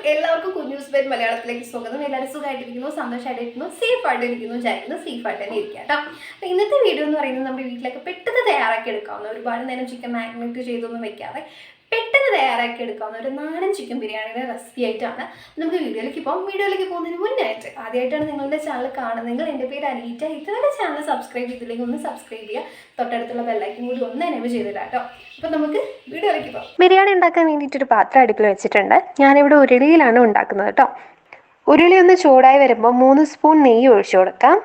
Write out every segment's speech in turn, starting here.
എല്ലാവർക്കും കുഞ്ഞൂസ് ബൈ മലയാളത്തിലേക്ക് സ്വാഗതം. എല്ലാവരും സുഖമായിട്ടിരിക്കുന്നു, സന്തോഷമായിട്ടിരിക്കുന്നു, സേഫ് ആയിട്ടിരിക്കുന്നു, വിചാരിക്കുന്നു. സേഫ് ആയിട്ട് തന്നെ ഇരിക്കുക കേട്ടോ. അപ്പോൾ ഇന്നത്തെ വീഡിയോ എന്ന് പറയുന്നത് നമ്മുടെ വീട്ടിലൊക്കെ പെട്ടെന്ന് തയ്യാറാക്കി എടുക്കാവുന്ന, ഒരുപാട് നേരം ചിക്കൻ മാഗ്നേറ്റ് ചെയ്തൊന്നും വെക്കാതെ പെട്ടെന്ന് തയ്യാറാക്കി എടുക്കാവുന്ന ഒരു നാടൻ ചിക്കൻ ബിരിയാണിയുടെ റെസിപ്പി ആയിട്ടാണ് നമുക്ക് വീഡിയോയിലേക്ക് പോകാം. വീഡിയോയിലേക്ക് പോകുന്നതിന് മുന്നായിട്ട് ആദ്യമായിട്ടാണ് നിങ്ങളുടെ ചാനൽ കാണുന്നതെങ്കിൽ എൻ്റെ പേര് അനീറ്റ. ഇതുവരെ ചാനൽ സബ്സ്ക്രൈബ് ചെയ്തില്ലെങ്കിൽ ഒന്ന് സബ്സ്ക്രൈബ് ചെയ്യുക, തൊട്ടടുത്തുള്ള ബെല്ലൈക്കൻ കൂടി ഒന്ന് എനേബിൾ ചെയ്തിടാം കേട്ടോ. അപ്പോൾ നമുക്ക് വീഡിയോയിലേക്ക് പോകാം. ബിരിയാണി ഉണ്ടാക്കാൻ വേണ്ടിയിട്ടൊരു പാത്രം അടുപ്പിൽ വെച്ചിട്ടുണ്ട്. ഞാനിവിടെ ഉരുളിയിലാണ് ഉണ്ടാക്കുന്നത് കേട്ടോ. ഉരുളി ഒന്ന് ചൂടായി വരുമ്പോൾ 3 സ്പൂൺ നെയ്യ് ഒഴിച്ചു കൊടുക്കാം.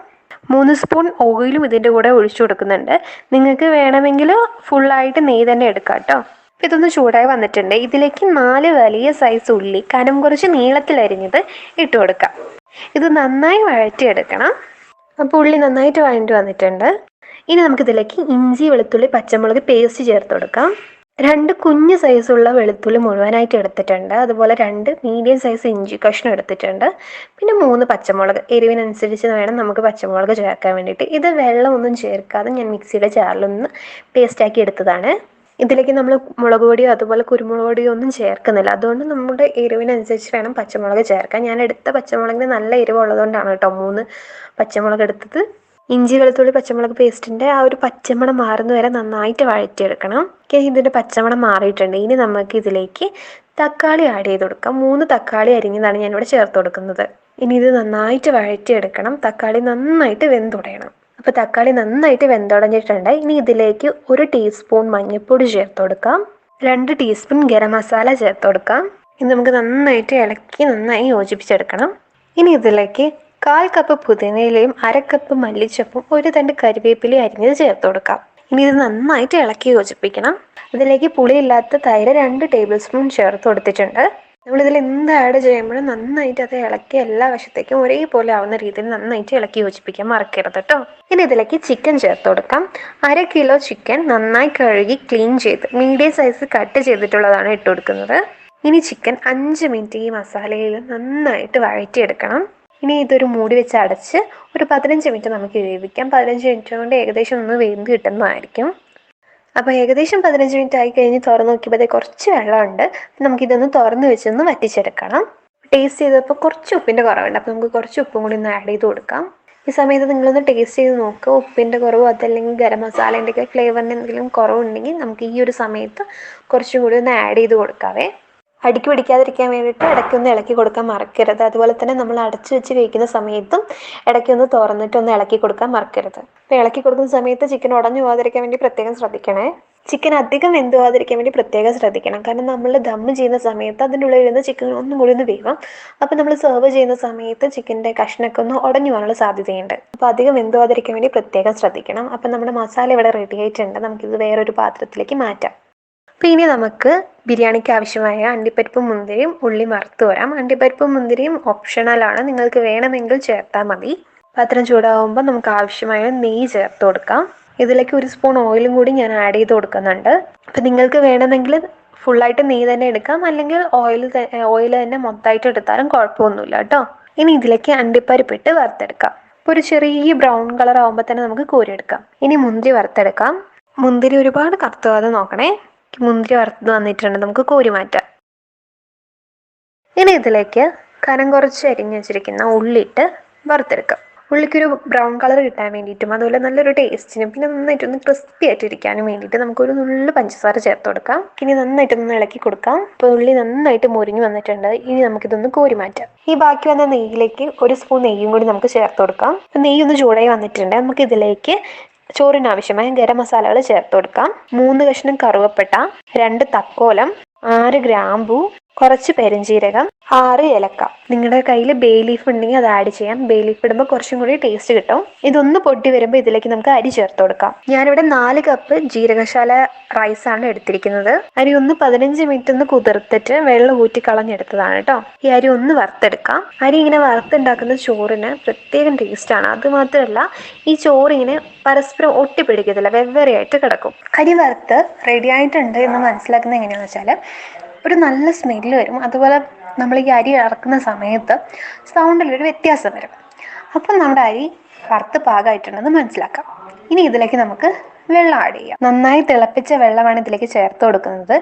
3 സ്പൂൺ ഓയിലും ഇതിൻ്റെ കൂടെ ഒഴിച്ചു കൊടുക്കുന്നുണ്ട്. നിങ്ങൾക്ക് വേണമെങ്കിൽ ഫുള്ളായിട്ട് നെയ്യ് തന്നെ എടുക്കാം കേട്ടോ. അപ്പോൾ ഇതൊന്ന് ചൂടായി വന്നിട്ടുണ്ട്. ഇതിലേക്ക് 4 വലിയ സൈസ് ഉള്ളി കനം കുറച്ച് നീളത്തിലരിഞ്ഞത് ഇട്ട് കൊടുക്കാം. ഇത് നന്നായി വഴറ്റിയെടുക്കണം. അപ്പോൾ ഉള്ളി നന്നായിട്ട് വഴണ്ടി വന്നിട്ടുണ്ട്. ഇനി നമുക്കിതിലേക്ക് ഇഞ്ചി, വെളുത്തുള്ളി, പച്ചമുളക് പേസ്റ്റ് ചേർത്ത് കൊടുക്കാം. 2 കുഞ്ഞ് സൈസുള്ള വെളുത്തുള്ളി മുഴുവനായിട്ട് എടുത്തിട്ടുണ്ട്. അതുപോലെ 2 മീഡിയം സൈസ് ഇഞ്ചി കഷ്ണം എടുത്തിട്ടുണ്ട്. പിന്നെ 3 പച്ചമുളക്, എരിവിനനുസരിച്ച് വേണം നമുക്ക് പച്ചമുളക് ചേർക്കാൻ വേണ്ടിയിട്ട്. ഇത് വെള്ളമൊന്നും ചേർക്കാതെ ഞാൻ മിക്സിയുടെ ജാറിലൊന്ന് പേസ്റ്റാക്കി എടുത്തതാണ്. ഇതിലേക്ക് നമ്മൾ മുളക് പൊടിയോ അതുപോലെ കുരുമുളക് പൊടിയോ ഒന്നും ചേർക്കുന്നില്ല. അതുകൊണ്ട് നമ്മുടെ എരിവിനനുസരിച്ച് വേണം പച്ചമുളക് ചേർക്കാൻ. ഞാൻ എടുത്ത പച്ചമുളകിന് നല്ല എരിവുള്ളതുകൊണ്ടാണ് കേട്ടോ 3 പച്ചമുളക് എടുത്തത്. ഇഞ്ചി, വെളുത്തുള്ളി, പച്ചമുളക് പേസ്റ്റിൻ്റെ ആ ഒരു പച്ചമണം മാറുന്ന വരെ നന്നായിട്ട് വഴറ്റിയെടുക്കണം. ഇതിൻ്റെ പച്ചമണം മാറിയിട്ടുണ്ട്. ഇനി നമുക്ക് ഇതിലേക്ക് തക്കാളി ആഡ് ചെയ്ത് കൊടുക്കാം. 3 തക്കാളി അരിഞ്ഞതാണ് ഞാനിവിടെ ചേർത്ത് കൊടുക്കുന്നത്. ഇനി ഇത് നന്നായിട്ട് വഴറ്റിയെടുക്കണം. തക്കാളി നന്നായിട്ട് വെന്തുടയണം. അപ്പോൾ തക്കാളി നന്നായിട്ട് വെന്തുടഞ്ഞിട്ടുണ്ട്. ഇനി ഇതിലേക്ക് 1 ടീസ്പൂൺ മഞ്ഞൾപ്പൊടി ചേർത്ത് കൊടുക്കാം. 2 ടീസ്പൂൺ ഗരം മസാല ചേർത്ത് കൊടുക്കാം. ഇത് നമുക്ക് നന്നായിട്ട് ഇളക്കി നന്നായി യോജിപ്പിച്ചെടുക്കണം. ഇനി ഇതിലേക്ക് 1/4 കപ്പ് പുതിനയിലയും 1/2 കപ്പ് മല്ലിച്ചപ്പും 1 തണ്ട് കരിവേപ്പിലയും അരിഞ്ഞത് ചേർത്ത് കൊടുക്കാം. ഇനി ഇത് നന്നായിട്ട് ഇളക്കി യോജിപ്പിക്കണം. ഇതിലേക്ക് പുളിയില്ലാത്ത തൈര് 2 ടേബിൾ സ്പൂൺ ചേർത്ത് കൊടുത്തിട്ടുണ്ട്. നമ്മളിതിൽ എന്ത് ആഡ് ചെയ്യുമ്പോഴും നന്നായിട്ട് അത് ഇളക്കി എല്ലാ വശത്തേക്കും ഒരേപോലെ ആവുന്ന രീതിയിൽ നന്നായിട്ട് ഇളക്കി യോജിപ്പിക്കാൻ മറക്കരുത് കേട്ടോ. ഇനി ഇതിലേക്ക് ചിക്കൻ ചേർത്ത് കൊടുക്കാം. 1/2 കിലോ ചിക്കൻ നന്നായി കഴുകി ക്ലീൻ ചെയ്ത് മീഡിയം സൈസ് കട്ട് ചെയ്തിട്ടുള്ളതാണ് ഇട്ട് കൊടുക്കുന്നത്. ഇനി ചിക്കൻ 5 മിനിറ്റ് ഈ മസാലയിൽ നന്നായിട്ട് വഴറ്റിയെടുക്കണം. ഇനി ഇതൊരു മൂടി വെച്ച് അടച്ച് ഒരു 15 മിനിറ്റ് നമുക്ക് വേവിക്കാം. 15 മിനിറ്റ് കൊണ്ട് ഏകദേശം ഒന്ന് വെന്ത് കിട്ടുന്നതായിരിക്കും. അപ്പോൾ ഏകദേശം 15 മിനിറ്റ് ആയി കഴിഞ്ഞ് തുറന്ന് നോക്കിയപ്പോൾ കുറച്ച് വെള്ളമുണ്ട്. നമുക്കിതൊന്ന് തുറന്ന് വെച്ചൊന്ന് വറ്റിച്ചെടുക്കണം. ടേസ്റ്റ് ചെയ്തപ്പോൾ കുറച്ച് ഉപ്പിൻ്റെ കുറവുണ്ട്. അപ്പോൾ നമുക്ക് കുറച്ച് ഉപ്പും കൂടി ഒന്ന് ആഡ് ചെയ്ത് കൊടുക്കാം. ഈ സമയത്ത് നിങ്ങളൊന്ന് ടേസ്റ്റ് ചെയ്ത് നോക്കുക. ഉപ്പിൻ്റെ കുറവോ അതല്ലെങ്കിൽ ഗരം മസാലേൻ്റെയൊക്കെ ഫ്ലേവറിന് എന്തെങ്കിലും കുറവുണ്ടെങ്കിൽ നമുക്ക് ഈ ഒരു സമയത്ത് കുറച്ചും കൂടി ഒന്ന് ആഡ് ചെയ്ത് കൊടുക്കാവേ. അടുക്കി പിടിക്കാതിരിക്കാൻ വേണ്ടിയിട്ട് ഇടയ്ക്കൊന്ന് ഇളക്കി കൊടുക്കാൻ മറക്കരുത്. അതുപോലെ തന്നെ നമ്മൾ അടച്ചു വെച്ച് കഴിക്കുന്ന സമയത്തും ഇടയ്ക്കൊന്ന് തുറന്നിട്ടൊന്ന് ഇളക്കി കൊടുക്കാൻ മറക്കരുത്. അപ്പോൾ ഇളക്കി കൊടുക്കുന്ന സമയത്ത് ചിക്കൻ ഉടഞ്ഞു പോകാതിരിക്കാൻ വേണ്ടി പ്രത്യേകം ശ്രദ്ധിക്കണേ. ചിക്കൻ അധികം വെന്ത് പോകാതിരിക്കാൻ വേണ്ടി പ്രത്യേകം ശ്രദ്ധിക്കണം. കാരണം നമ്മൾ ദം ചെയ്യുന്ന സമയത്ത് അതിൻ്റെ ഉള്ളിൽ ഇരുന്ന് ചിക്കൻ ഒന്നും കൂടി ഒന്ന് വേവും. അപ്പോൾ നമ്മൾ സെർവ് ചെയ്യുന്ന സമയത്ത് ചിക്കൻ്റെ കഷ്ണമൊക്കെ ഒന്ന് ഉടഞ്ഞു പോകാനുള്ള സാധ്യതയുണ്ട്. അപ്പോൾ അധികം വെന്ത് പോകാതിരിക്കാൻ വേണ്ടി പ്രത്യേകം ശ്രദ്ധിക്കണം. അപ്പം നമ്മുടെ മസാല ഇവിടെ റെഡി ആയിട്ടുണ്ട്. നമുക്കിത് വേറൊരു പാത്രത്തിലേക്ക് മാറ്റാം. അപ്പോൾ ഇനി നമുക്ക് ബിരിയാണിക്ക് ആവശ്യമായ അണ്ടിപ്പരിപ്പും മുന്തിരിയും ഉള്ളി വറുത്ത് വരാം. അണ്ടിപ്പരിപ്പും മുന്തിരിയും ഓപ്ഷണലാണ്, നിങ്ങൾക്ക് വേണമെങ്കിൽ ചേർത്താൽ മതി. പാത്രം ചൂടാകുമ്പോൾ നമുക്ക് ആവശ്യമായ നെയ്യ് ചേർത്ത് കൊടുക്കാം. ഇതിലേക്ക് 1 സ്പൂൺ ഓയിലും കൂടി ഞാൻ ആഡ് ചെയ്ത് കൊടുക്കുന്നുണ്ട്. അപ്പോൾ നിങ്ങൾക്ക് വേണമെങ്കിൽ ഫുള്ളായിട്ട് നെയ്യ് തന്നെ എടുക്കാം, അല്ലെങ്കിൽ ഓയിൽ തന്നെ മൊത്തമായിട്ട് എടുത്താലും കുഴപ്പമൊന്നുമില്ല കേട്ടോ. ഇനി ഇതിലേക്ക് അണ്ടിപ്പരിപ്പിട്ട് വറുത്തെടുക്കാം. അപ്പോൾ ഒരു ചെറിയ ബ്രൗൺ കളർ ആകുമ്പോൾ തന്നെ നമുക്ക് കോരിയെടുക്കാം. ഇനി മുന്തിരി വറുത്തെടുക്കാം. മുന്തിരി ഒരുപാട് കറുത്ത് പോകാതെ നോക്കണേ. മുന്തിരി വറുത്ത് വന്നിട്ടുണ്ട്, നമുക്ക് കോരി മാറ്റാം. ഇനി ഇതിലേക്ക് കനം കുറച്ച് അരിഞ്ഞ് വെച്ചിരിക്കുന്ന ഉള്ളിയിട്ട് വറുത്തെടുക്കാം. ഉള്ളിക്കൊരു ബ്രൗൺ കളർ കിട്ടാൻ വേണ്ടിയിട്ടും അതുപോലെ നല്ലൊരു ടേസ്റ്റിനും പിന്നെ നന്നായിട്ടൊന്ന് ക്രിസ്പി ആയിട്ടിരിക്കാനും വേണ്ടിയിട്ട് നമുക്കൊരു നുള്ളു പഞ്ചസാര ചേർത്ത് കൊടുക്കാം. ഇനി നന്നായിട്ടൊന്ന് ഇളക്കി കൊടുക്കാം. ഇപ്പോൾ ഉള്ളി നന്നായിട്ട് മുരിഞ്ഞ് വന്നിട്ടുണ്ട്. ഇനി നമുക്കിതൊന്ന് കോരി മാറ്റാം. ഈ ബാക്കി വന്ന നെയ്യിലേക്ക് 1 സ്പൂൺ നെയ്യും കൂടി നമുക്ക് ചേർത്ത് കൊടുക്കാം. നെയ്യ് ഒന്ന് ചൂടായി വന്നിട്ടുണ്ട്. നമുക്ക് ഇതിലേക്ക് ചോറിനാവശ്യമായ ഗരം മസാലകൾ ചേർത്ത് കൊടുക്കാം. 3 കഷ്ണം കറുവപ്പട്ട, 2 തക്കോലം, 6 ഗ്രാമ്പൂ, കുറച്ച് പെരുംജീരകം, 6 ഏലക്ക. നിങ്ങളുടെ കയ്യിൽ ബേ ലീഫ് ഉണ്ടെങ്കിൽ അത് ആഡ് ചെയ്യാം. ബേ ലീഫ് ഇടുമ്പോൾ കുറച്ചും കൂടി ടേസ്റ്റ് കിട്ടും. ഇതൊന്ന് പൊട്ടി വരുമ്പോൾ ഇതിലേക്ക് നമുക്ക് അരി ചേർത്ത് കൊടുക്കാം. ഞാനിവിടെ 4 കപ്പ് ജീരകശാല റൈസാണ് എടുത്തിരിക്കുന്നത്. അരി ഒന്ന് 15 മിനിറ്റ് ഒന്ന് കുതിർത്തിട്ട് വെള്ളം ഊറ്റി കളഞ്ഞെടുത്തതാണ് കേട്ടോ. ഈ അരി ഒന്ന് വറുത്തെടുക്കാം. അരി ഇങ്ങനെ വറുത്തുണ്ടാക്കുന്ന ചോറിന് പ്രത്യേകം ടേസ്റ്റാണ്. അതുമാത്രമല്ല ഈ ചോറിങ്ങനെ പരസ്പരം ഒട്ടിപ്പിടിക്കത്തില്ല, വെവ്വേറെയായിട്ട് കിടക്കും. അരി വറുത്ത് റെഡി ആയിട്ടുണ്ട് എന്ന് മനസ്സിലാക്കുന്നത് എങ്ങനെയാണെന്ന് വെച്ചാൽ ഒരു നല്ല സ്മെല്ല് വരും. അതുപോലെ നമ്മൾ ഈ അരി ഇറക്കുന്ന സമയത്ത് സൗണ്ടിലൊരു വ്യത്യാസം വരും. അപ്പം നമ്മുടെ അരി വറുത്ത് പാകമായിട്ടുണ്ടെന്ന് മനസ്സിലാക്കാം. ഇനി ഇതിലേക്ക് നമുക്ക് വെള്ളം ആഡ് ചെയ്യാം. നന്നായി തിളപ്പിച്ച വെള്ളമാണ് ഇതിലേക്ക് ചേർത്ത് കൊടുക്കുന്നത്.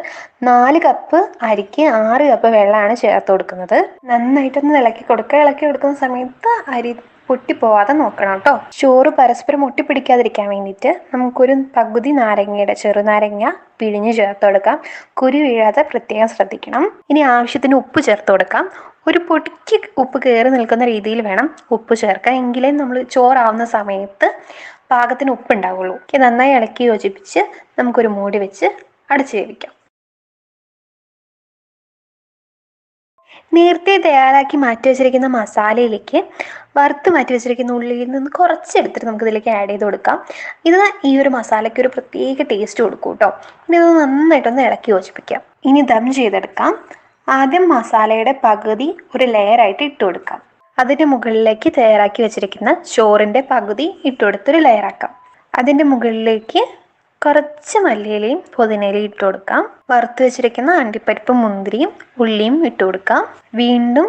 4 കപ്പ് അരിക്ക് 6 കപ്പ് വെള്ളമാണ് ചേർത്ത് കൊടുക്കുന്നത്. നന്നായിട്ടൊന്ന് ഇളക്കി കൊടുക്കുക. ഇളക്കി കൊടുക്കുന്ന സമയത്ത് അരി പൊട്ടിപ്പോവാതെ നോക്കണം കേട്ടോ. ചോറ് പരസ്പരം ഒട്ടിപ്പിടിക്കാതിരിക്കാൻ വേണ്ടിയിട്ട് നമുക്കൊരു പകുതി നാരങ്ങയുടെ ചെറുനാരങ്ങ പിഴിഞ്ഞ് ചേർത്ത് കൊടുക്കാം. കുരു വീഴാതെ പ്രത്യേകം ശ്രദ്ധിക്കണം. ഇനി ആവശ്യത്തിന് ഉപ്പ് ചേർത്ത് കൊടുക്കാം. ഒരു പൊടിക്ക് ഉപ്പ് കയറി നിൽക്കുന്ന രീതിയിൽ വേണം ഉപ്പ് ചേർക്കാൻ. എങ്കിലേ നമ്മൾ ചോറാവുന്ന സമയത്ത് പാകത്തിന് ഉപ്പ് ഉണ്ടാവുള്ളൂ. നന്നായി ഇളക്കി യോജിപ്പിച്ച് നമുക്കൊരു മൂടി വെച്ച് അടച്ചു വേവിക്കാം. നേരത്തെ തയ്യാറാക്കി മാറ്റി വെച്ചിരിക്കുന്ന മസാലയിലേക്ക് വറുത്ത് മാറ്റി വെച്ചിരിക്കുന്ന ഉള്ളിയിൽ നിന്ന് കുറച്ചെടുത്തിട്ട് നമുക്ക് ഇതിലേക്ക് ആഡ് ചെയ്ത് കൊടുക്കാം. ഇത് ഈ ഒരു മസാലയ്ക്ക് ഒരു പ്രത്യേക ടേസ്റ്റ് കൊടുക്കും കേട്ടോ. ഇനി ഇത് നന്നായിട്ടൊന്ന് ഇളക്കി യോജിപ്പിക്കാം. ഇനി ദം ചെയ്തെടുക്കാം. ആദ്യം മസാലയുടെ പകുതി ഒരു ലെയറായിട്ട് ഇട്ട് കൊടുക്കാം. അതിൻ്റെ മുകളിലേക്ക് തയ്യാറാക്കി വെച്ചിരിക്കുന്ന ചോറിൻ്റെ പകുതി ഇട്ടുകൊടുത്തൊരു ലെയറാക്കാം. അതിൻ്റെ മുകളിലേക്ക് കുറച്ച് മല്ലിയിലയും പുതിനയിലയും ഇട്ട് കൊടുക്കാം. വറുത്ത് വെച്ചിരിക്കുന്ന അണ്ടിപ്പരിപ്പും മുന്തിരിയും ഉള്ളിയും ഇട്ട് കൊടുക്കാം. വീണ്ടും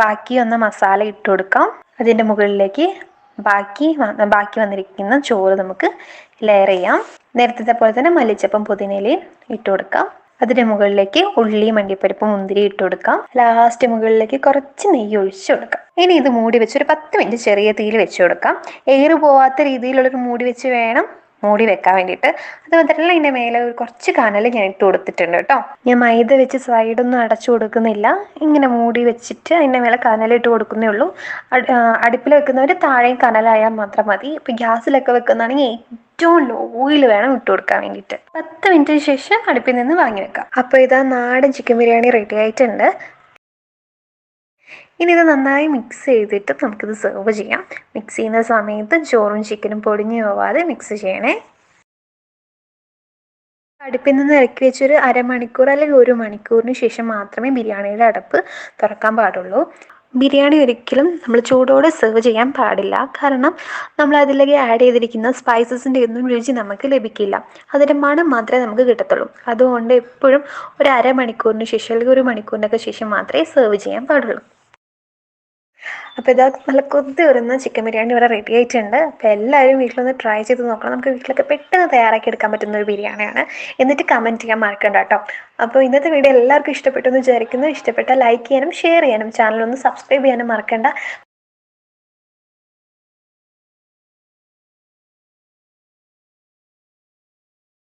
ബാക്കി വന്ന മസാല ഇട്ട് കൊടുക്കാം. അതിൻ്റെ മുകളിലേക്ക് ബാക്കി വന്നിരിക്കുന്ന ചോറ് നമുക്ക് ലെയർ ചെയ്യാം. നേരത്തെ പോലെ തന്നെ മല്ലിച്ചപ്പും പുതിനയിലയും ഇട്ട് കൊടുക്കാം. അതിൻ്റെ മുകളിലേക്ക് ഉള്ളിയും അണ്ടിപ്പരിപ്പും മുന്തിരി ഇട്ട് കൊടുക്കാം. ലാസ്റ്റ് മുകളിലേക്ക് കുറച്ച് നെയ്യ് ഒഴിച്ചു കൊടുക്കാം. ഇനി ഇത് മൂടി വെച്ച് ഒരു 10 മിനിറ്റ് ചെറിയ തീയിൽ വെച്ച് കൊടുക്കാം. എയർ പോവാത്ത രീതിയിലുള്ളൊരു മൂടി വെച്ച് വേണം മൂടി വെക്കാൻ വേണ്ടിയിട്ട്. അത് മാത്രമല്ല ഇതിൻ്റെ മേലെ കുറച്ച് കനൽ ഞാൻ ഇട്ട് കൊടുത്തിട്ടുണ്ട് കേട്ടോ. ഞാൻ മൈദ വെച്ച് സൈഡൊന്നും അടച്ചു കൊടുക്കുന്നില്ല. ഇങ്ങനെ മൂടി വെച്ചിട്ട് അതിൻ്റെ മേലെ കനലിട്ട് കൊടുക്കുന്നേ ഉള്ളൂ. അടുപ്പിൽ വെക്കുന്നവർ താഴെയും കനലായാൽ മാത്രം മതി. ഇപ്പം ഗ്യാസിലൊക്കെ വെക്കുന്നതാണെങ്കിൽ ഏറ്റവും ലോയിൽ വേണം ഇട്ട് കൊടുക്കാൻ വേണ്ടിയിട്ട്. 10 മിനിറ്റിന് ശേഷം അടുപ്പിൽ നിന്ന് വാങ്ങി വെക്കാം. അപ്പോൾ ഇതാ നാടൻ ചിക്കൻ ബിരിയാണി റെഡി ആയിട്ടുണ്ട്. ഇനി ഇത് നന്നായി മിക്സ് ചെയ്തിട്ട് നമുക്കിത് സെർവ് ചെയ്യാം. മിക്സ് ചെയ്യുന്ന സമയത്ത് ചോറും ചിക്കനും പൊടിഞ്ഞു പോവാതെ മിക്സ് ചെയ്യണേ. അടുപ്പിൽ നിന്ന് ഇറക്കി വെച്ചൊരു അരമണിക്കൂർ അല്ലെങ്കിൽ 1 മണിക്കൂറിന് ശേഷം മാത്രമേ ബിരിയാണിയുടെ അടപ്പ് തുറക്കാൻ പാടുള്ളൂ. ബിരിയാണി ഒരിക്കലും നമ്മൾ ചൂടോടെ സെർവ് ചെയ്യാൻ പാടില്ല. കാരണം നമ്മൾ അതിലേക്ക് ആഡ് ചെയ്തിരിക്കുന്ന സ്പൈസസിൻ്റെ ഒന്നും രുചി നമുക്ക് ലഭിക്കില്ല. അതിൻ്റെ മണം മാത്രമേ നമുക്ക് കിട്ടത്തുള്ളൂ. അതുകൊണ്ട് എപ്പോഴും ഒരു അരമണിക്കൂറിന് ശേഷം അല്ലെങ്കിൽ 1 മണിക്കൂറിനൊക്കെ ശേഷം മാത്രമേ സെർവ് ചെയ്യാൻ പാടുള്ളൂ. അപ്പോൾ ഇതാ നല്ല കൊതി വരുന്ന ചിക്കൻ ബിരിയാണി ഇവിടെ റെഡി ആയിട്ടുണ്ട്. അപ്പോൾ എല്ലാവരും വീട്ടിലൊന്ന് ട്രൈ ചെയ്ത് നോക്കണം. നമുക്ക് വീട്ടിലൊക്കെ പെട്ടെന്ന് തയ്യാറാക്കി എടുക്കാൻ പറ്റുന്ന ഒരു ബിരിയാണിയാണ്. എന്നിട്ട് കമൻറ്റ് ചെയ്യാൻ മറക്കണ്ട കേട്ടോ. അപ്പോൾ ഇന്നത്തെ വീഡിയോ എല്ലാവർക്കും ഇഷ്ടപ്പെട്ടു എന്ന് വിചാരിക്കുന്നു. ഇഷ്ടപ്പെട്ടാൽ ലൈക്ക് ചെയ്യാനും ഷെയർ ചെയ്യാനും ചാനലൊന്ന് സബ്സ്ക്രൈബ് ചെയ്യാനും മറക്കണ്ട.